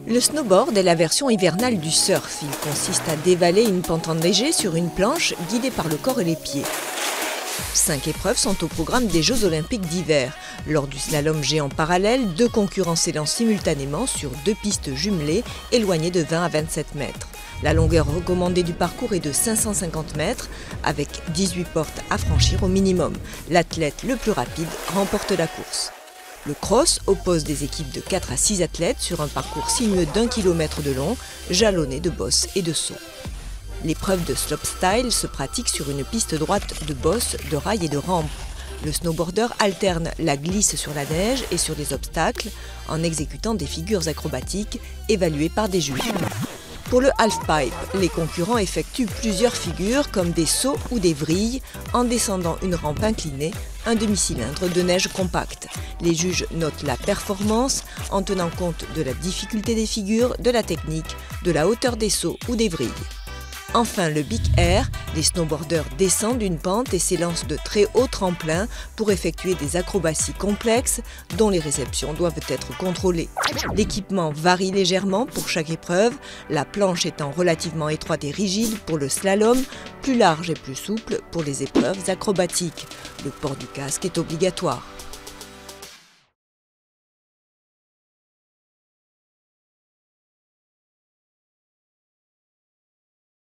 Le snowboard est la version hivernale du surf. Il consiste à dévaler une pente enneigée sur une planche guidée par le corps et les pieds. 5 épreuves sont au programme des Jeux Olympiques d'hiver. Lors du slalom géant parallèle, 2 concurrents s'élancent simultanément sur 2 pistes jumelées éloignées de 20 à 27 mètres. La longueur recommandée du parcours est de 550 mètres avec 18 portes à franchir au minimum. L'athlète le plus rapide remporte la course. Le cross oppose des équipes de 4 à 6 athlètes sur un parcours sinueux d'1 km de long, jalonné de bosses et de sauts. L'épreuve de slopestyle se pratique sur une piste droite de bosses, de rails et de rampes. Le snowboarder alterne la glisse sur la neige et sur les obstacles en exécutant des figures acrobatiques évaluées par des juges. Pour le halfpipe, les concurrents effectuent plusieurs figures comme des sauts ou des vrilles en descendant une rampe inclinée, un demi-cylindre de neige compacte. Les juges notent la performance en tenant compte de la difficulté des figures, de la technique, de la hauteur des sauts ou des vrilles. Enfin, le big air, les snowboarders descendent une pente et s'élancent de très hauts tremplins pour effectuer des acrobaties complexes dont les réceptions doivent être contrôlées. L'équipement varie légèrement pour chaque épreuve, la planche étant relativement étroite et rigide pour le slalom, plus large et plus souple pour les épreuves acrobatiques. Le port du casque est obligatoire.